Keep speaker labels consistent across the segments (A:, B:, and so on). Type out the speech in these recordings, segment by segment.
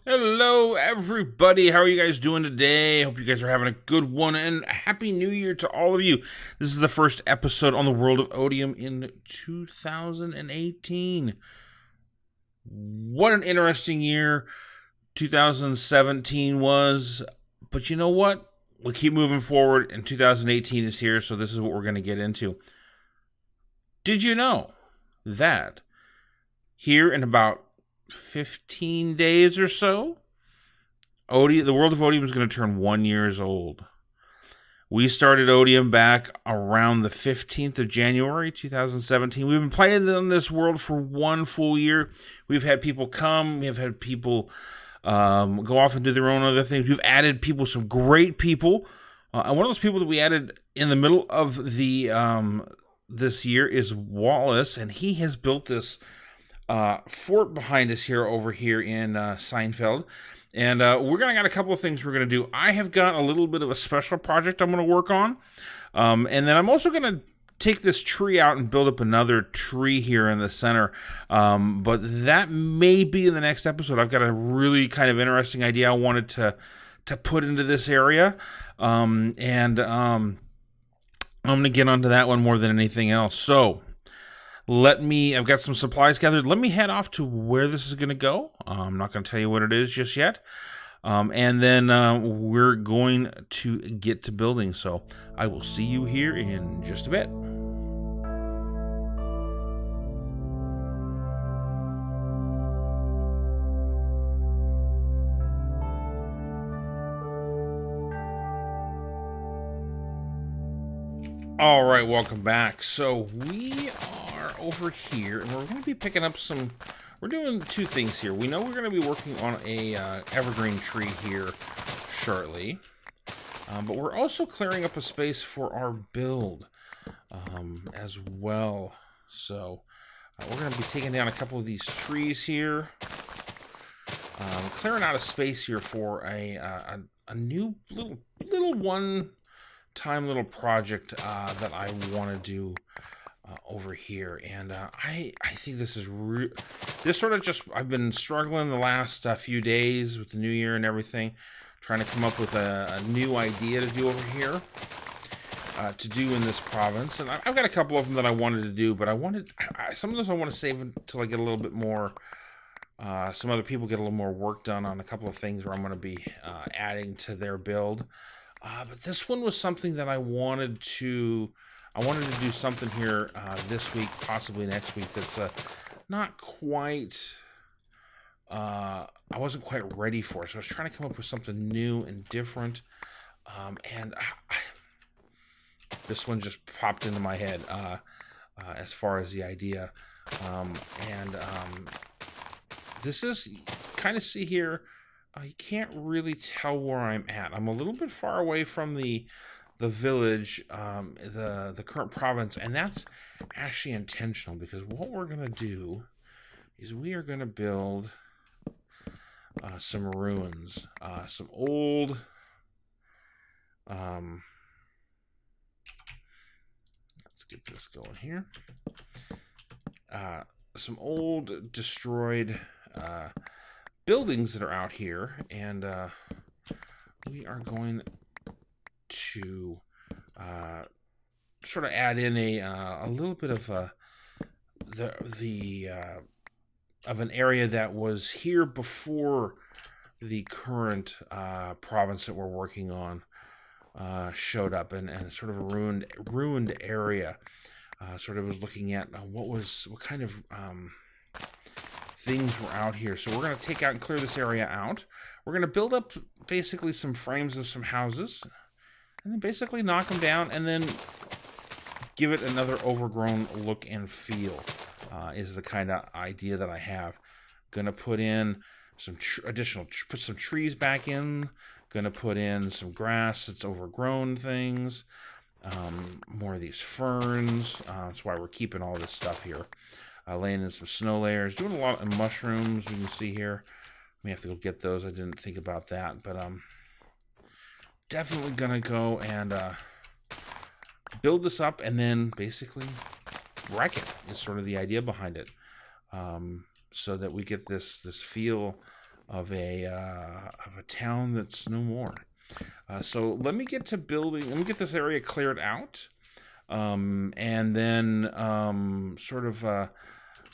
A: Hello, everybody. How are you guys doing today? Hope you guys are having a good one, and a happy new year to all of you. This is the first episode on the World of Otium in 2018. What an interesting year 2017 was, but you know what? We keep moving forward, and 2018 is here, so this is what we're going to get into. Did you know that here in about 15 days or so, the World of Otium is going to turn 1 year old. We started Otium back around the 15th of January, 2017. We've been playing in this world for 1 full year. We've had people come. We've had people go off and do their own other things. We've added people, some great people. And one of those people that we added in the middle of the this year is Wallace, and he has built this fort behind us over here in Seinfeld. And we're going to got a couple of things we're going to do. I have got a little bit of a special project I'm going to work on. And then I'm also going to take this tree out and build up another tree here in the center. But that may be in the next episode. I've got a really kind of interesting idea I wanted to put into this area. I'm going to get onto that one more than anything else. So I've got some supplies gathered. Let me head off to where this is going to go. I'm not going to tell you what it is just yet. And then we're going to get to building. So I will see you here in just a bit. All right, welcome back. So we are over here, and we're going to be picking up some. We're doing two things here. We know we're going to be working on a evergreen tree here shortly, but we're also clearing up a space for our build as well. So we're going to be taking down a couple of these trees here, clearing out a space here for a new little one-time little project that I want to do over here. And I think this is this sort of just, I've been struggling the last few days with the new year and everything, trying to come up with a new idea to do over here, to do in this province. And I've got a couple of them that I wanted to do, but some of those I want to save until I get a little bit more, some other people get a little more work done on a couple of things where I'm going to be adding to their build. But this one was something that I wanted to do something here this week, possibly next week, that's not quite, I wasn't quite ready for. So I was trying to come up with something new and different. And this one just popped into my head as far as the idea. This is, kind of see here, you can't really tell where I'm at. I'm a little bit far away from the village, the current province, and that's actually intentional, because what we're going to do is we are going to build some ruins, some old, let's get this going here, some old destroyed buildings that are out here, and we are going to sort of add in a little bit of of an area that was here before the current province that we're working on showed up, and sort of a ruined area. Sort of was looking at what kind of things were out here. So we're going to take out and clear this area out. We're going to build up basically some frames of some houses, and then basically knock them down, and then give it another overgrown look and feel, is the kind of idea that I have. Gonna put in some put some trees back in. Gonna put in some grass that's overgrown things. More of these ferns. That's why we're keeping all this stuff here. Laying in some snow layers. Doing a lot of mushrooms, you can see here. May have to go get those. I didn't think about that, but definitely gonna go and build this up, and then basically wreck it is sort of the idea behind it, so that we get this feel of a town that's no more. So let me get to building. Let me get this area cleared out, and then sort of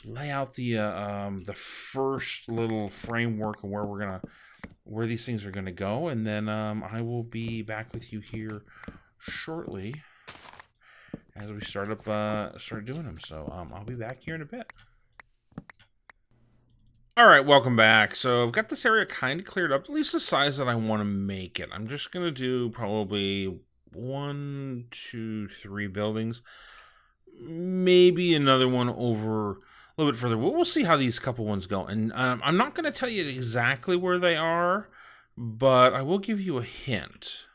A: lay out the first little framework of where these things are gonna go, and then I will be back with you here shortly as we start doing them. So I'll be back here in a bit. All right, welcome back. So I've got this area kind of cleared up, at least the size that I want to make it. I'm just gonna do probably 1, 2, 3 buildings, maybe another one over a little bit further. We'll see how these couple ones go, and I'm not going to tell you exactly where they are, but I will give you a hint.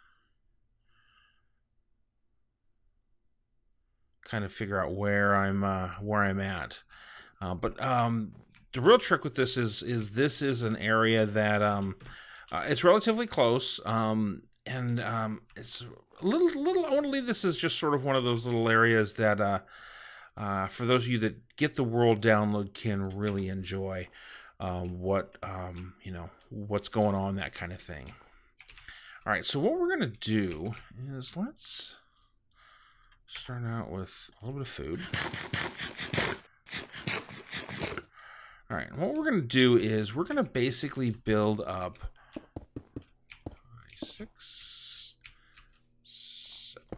A: Kind of figure out where I'm at. But the real trick with this is this is an area that it's relatively close, and it's a little. I want to leave this as just sort of one of those little areas that for those of you that get the world download can really enjoy what's going on, that kind of thing. All right, so what we're gonna do is let's start out with a little bit of food. All right, what we're going to do is we're going to basically build up 6, 7.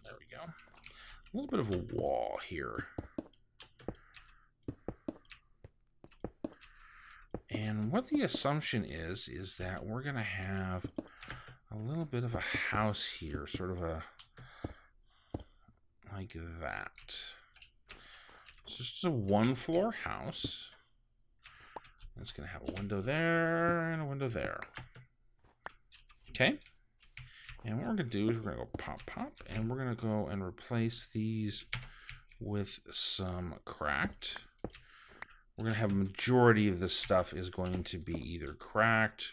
A: There we go. A little bit of a wall here. And what the assumption is that we're going to have a little bit of a house here, sort of like that. It's just a 1-floor house. It's going to have a window there and a window there. Okay. And what we're going to do is we're going to go pop, pop, and we're going to go and replace these with some cracked. We're going to have a majority of this stuff is going to be either cracked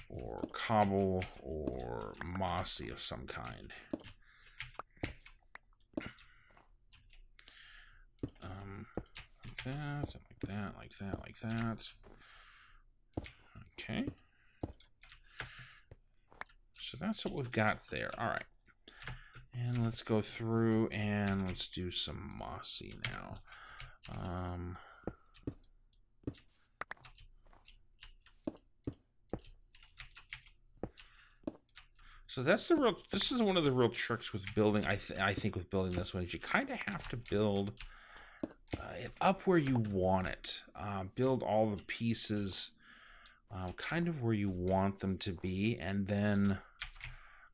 A: or cobble or mossy of some kind. Like that. Okay. So that's what we've got there. All right. And let's go through and let's do some mossy now. So this is one of the real tricks with building, I think with building this one, is you kind of have to build it up where you want it. Build all the pieces kind of where you want them to be, and then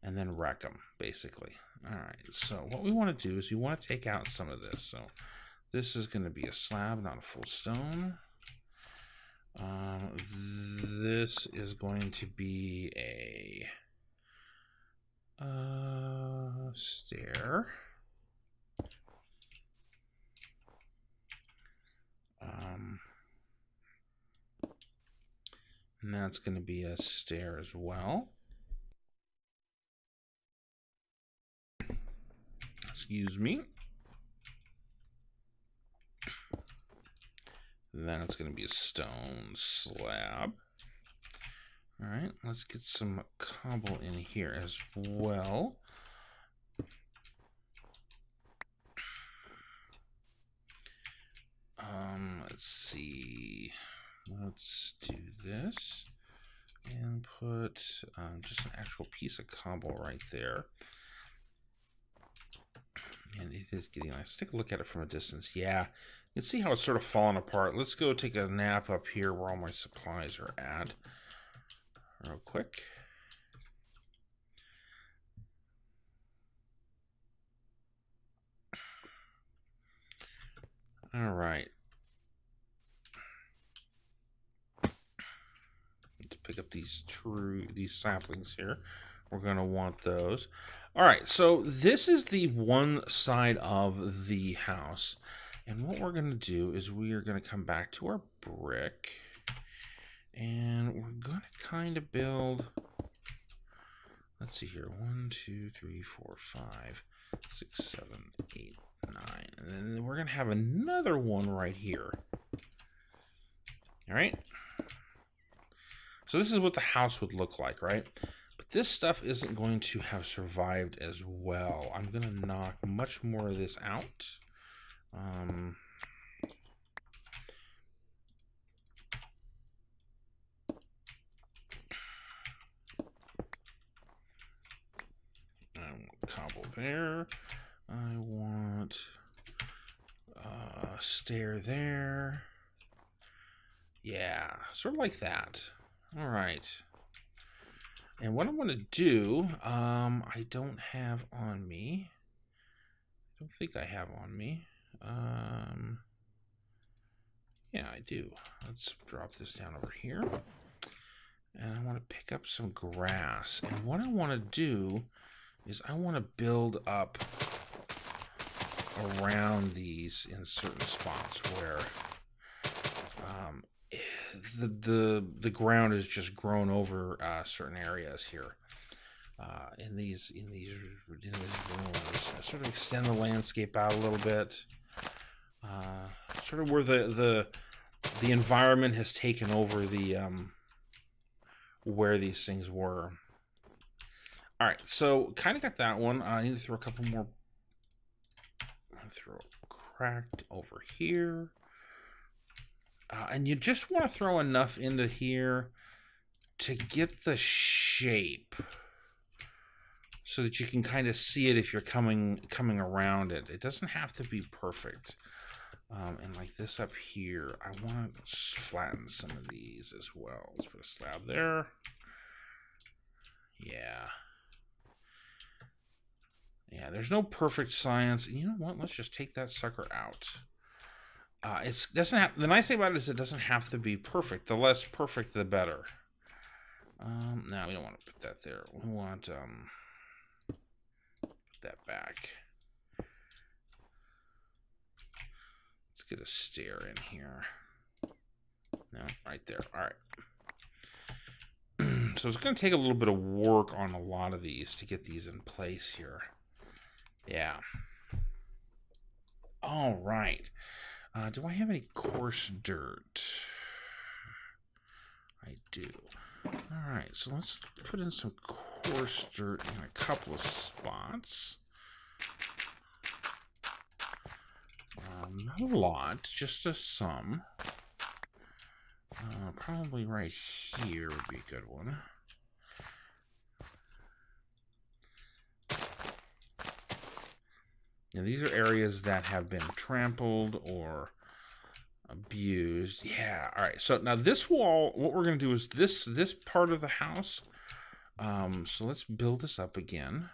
A: wreck them, basically. All right, so what we want to do is we want to take out some of this. So this is going to be a slab, not a full stone. This is going to be a stair. And that's going to be a stair as well. Excuse me. Then it's going to be a stone slab. All right, let's get some cobble in here as well. Let's see. Let's do this and put just an actual piece of cobble right there. And it is getting nice. Take a look at it from a distance. Yeah, you can see how it's sort of falling apart. Let's go take a nap up here where all my supplies are at real quick. All right. To pick up these saplings here, we're going to want those. All right, so this is the one side of the house, and what we're going to do is we are going to come back to our brick, and we're going to kind of build. Let's see here. 1, 2, 3, 4, 5, 6, 7, 8, 9, and then we're going to have another one right here. All right. So this is what the house would look like, right? But this stuff isn't going to have survived as well. I'm going to knock much more of this out. I want cobble there. I want a stair there. Yeah, sort of like that. All right. And what I'm going to do, I don't have on me. I don't think I have on me. Yeah, I do. Let's drop this down over here. And I want to pick up some grass. And what I want to do is I want to build up around these in certain spots where the ground is just grown over certain areas here. In these rooms, sort of extend the landscape out a little bit. Sort of where the environment has taken over the where these things were. All right, so kind of got that one. I need to throw a couple more. I'll throw a cracked over here. And you just want to throw enough into here to get the shape so that you can kind of see it if you're coming around it. It doesn't have to be perfect. And like this up here, I want to flatten some of these as well. Let's put a slab there. Yeah. Yeah, there's no perfect science. You know what? Let's just take that sucker out. It doesn't have. The nice thing about it is it doesn't have to be perfect. The less perfect, the better. No, we don't want to put that there. We want put that back. Let's get a stair in here. No, right there. All right. So it's going to take a little bit of work on a lot of these to get these in place here. Yeah. All right. Do I have any coarse dirt? I do. All right, so let's put in some coarse dirt in a couple of spots. Not a lot, just some. Probably right here would be a good one. Now, these are areas that have been trampled or abused. Yeah, all right. So now this wall, what we're going to do is this part of the house. So let's build this up again.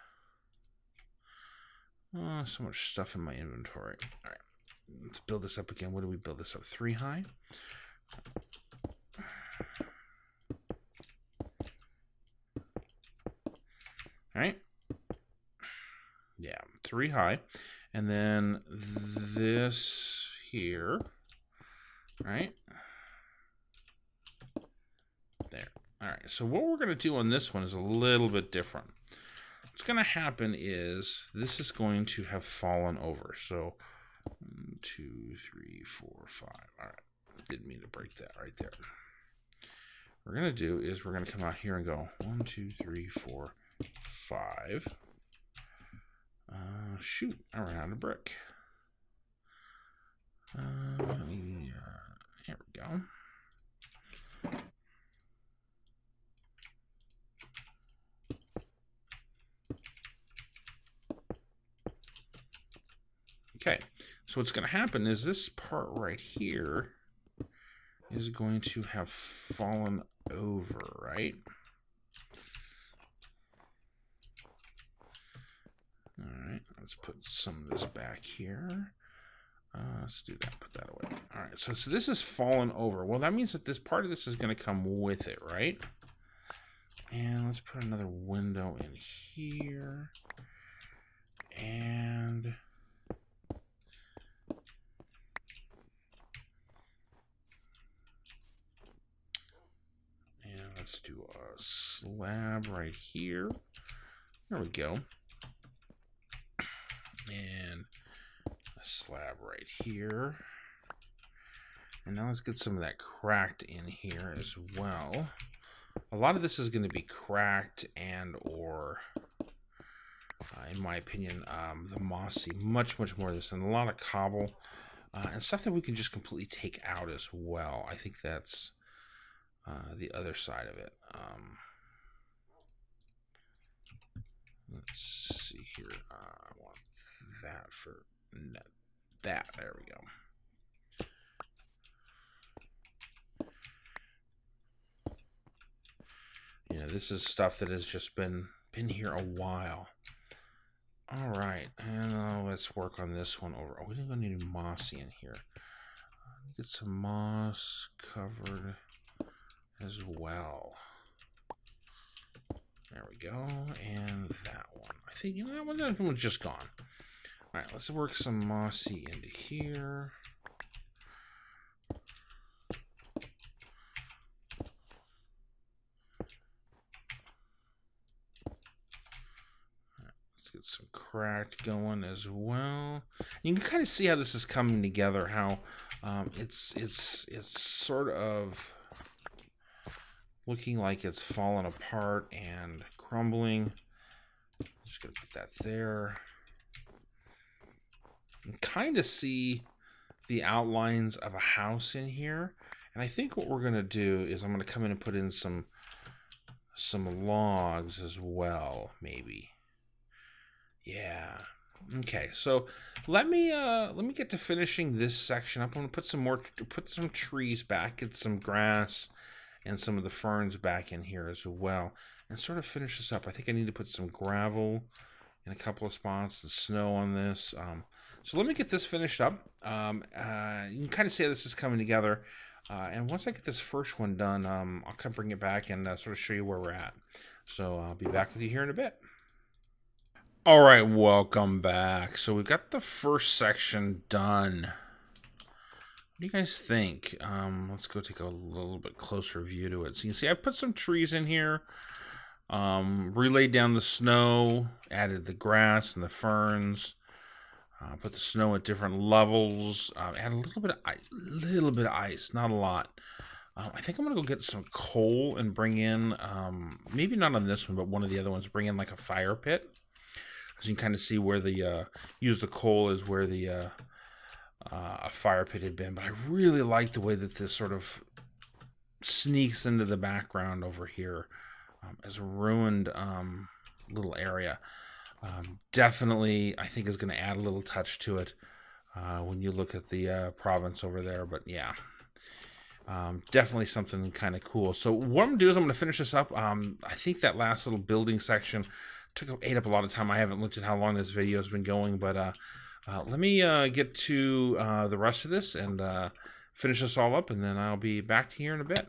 A: So much stuff in my inventory. All right, let's build this up again. What do we build this up? 3 high? All right. Yeah, 3 high. And then this here, right? There. All right, so what we're going to do on this one is a little bit different. What's going to happen is this is going to have fallen over. So 1, 2, 3, 4, 5. All right, didn't mean to break that right there. What we're going to do is we're going to come out here and go 1, 2, 3, 4, 5. Shoot, I ran out of brick. Here we go. Okay, so what's going to happen is this part right here is going to have fallen over, right? All right, let's put some of this back here. Let's do that, put that away. All right, so this is fallen over. Well, that means that this part of this is going to come with it, right? And let's put another window in here. And let's do a slab right here. There we go. And a slab right here. And now let's get some of that cracked in here as well. a lot of this is going to be cracked and or, in my opinion, the mossy, much more of this, and a lot of cobble, and stuff that we can just completely take out as well. I think that's the other side of it. Let's see here. I want that for that. There we go. You know, this is stuff that has just been here a while. All right, and let's work on this one over. Oh, we didn't need mossy in here. Get some moss covered as well. There we go, and that one. I think, you know, that one's just gone. All right, let's work some mossy into here. Let's get some cracked going as well. You can kind of see how this is coming together. How it's sort of looking like it's falling apart and crumbling. Just gonna put that there. And kind of see the outlines of a house in here. And I think what we're gonna do is I'm gonna come in and put in some logs as well, maybe. Yeah. Okay, so let me get to finishing this section up. I'm gonna put some trees back, get some grass and some of the ferns back in here as well, and sort of finish this up. I think I need to put some gravel in a couple of spots and snow on this. So let me get this finished up. You can kind of see how this is coming together. And once I get this first one done, I'll come bring it back and sort of show you where we're at. So I'll be back with you here in a bit. All right, welcome back. So we've got the first section done. What do you guys think? Let's go take a little bit closer view to it. So you can see I put some trees in here, relayed down the snow, added the grass and the ferns, put the snow at different levels, add a little bit of ice, not a lot. I think I'm gonna go get some coal and bring in, maybe not on this one, but one of the other ones, bring in like a fire pit. So you can kind of see where the use the coal is where the a fire pit had been, but I really like the way that this sort of sneaks into the background over here as a ruined little area. Definitely, I think is going to add a little touch to it when you look at the province over there. But yeah, definitely something kind of cool. So what I'm going to do is I'm going to finish this up. I think that last little building section ate up a lot of time. I haven't looked at how long this video has been going, but let me get to the rest of this and finish this all up, and then I'll be back to here in a bit.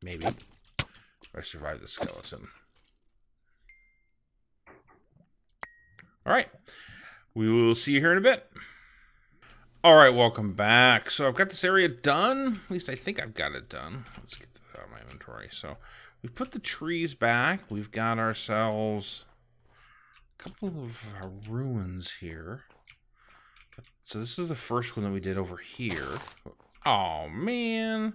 A: Maybe. If I survive the skeleton. Alright. We will see you here in a bit. Alright, welcome back. So I've got this area done. At least I think I've got it done. Let's get this out of my inventory. So we put the trees back. We've got ourselves couple of ruins here. So this is the first one that we did over here. Oh man.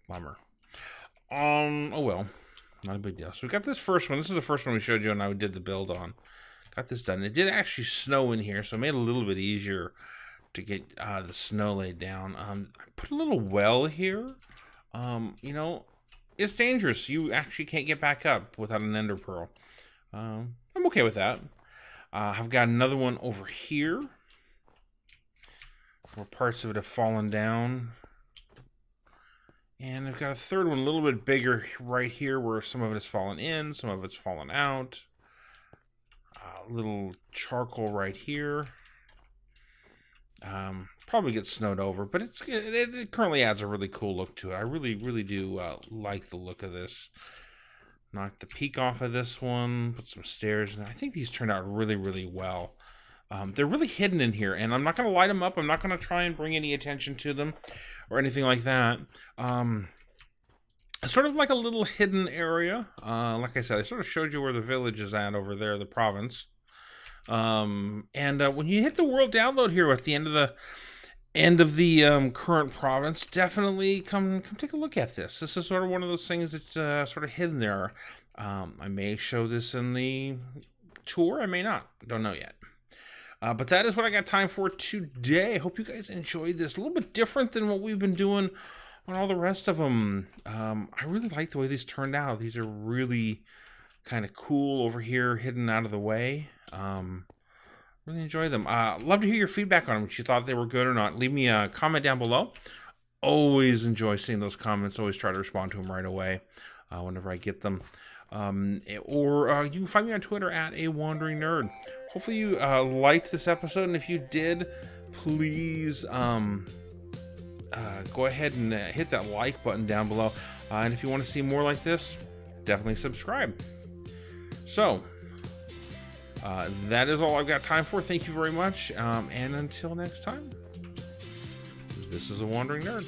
A: Bummer. Oh well. Not a big deal. So we got this first one. This is the first one we showed you and I did the build on. Got this done. It did actually snow in here, so it made it a little bit easier to get the snow laid down. I put a little well here. You know, it's dangerous. You actually can't get back up without an ender pearl. I'm okay with that. I've got another one over here where parts of it have fallen down. And I've got a third one a little bit bigger right here where some of it has fallen in, some of it's fallen out. A little charcoal right here. Probably gets snowed over, but it currently adds a really cool look to it. I really do like the look of this. Knock the peak off of this one, put some stairs in. I think these turned out really well. They're really hidden in here, and I'm not going to light them up. I'm not going to try and bring any attention to them or anything like that. It's sort of like a little hidden area. Like I said, I sort of showed you where the village is at over there, the province. When you hit the world download here at the end of end of the current province, definitely come take a look at this. This is sort of one of those things that's sort of hidden there. I may show this in the tour. I may not. Don't know yet. But that is what I got time for today. I hope you guys enjoyed this. A little bit different than what we've been doing on all the rest of them. I really like the way these turned out. These are really kind of cool over here, hidden out of the way. Really enjoy them. Love to hear your feedback on them, if you thought they were good or not. Leave me a comment down below. Always enjoy seeing those comments. Always try to respond to them right away whenever I get them. Or you can find me on Twitter at @AWanderingNerd. Hopefully you liked this episode, and if you did, please go ahead and hit that like button down below. And if you want to see more like this, definitely subscribe. So, that is all I've got time for. Thank you very much. And until next time, this is a Wandering Nerd.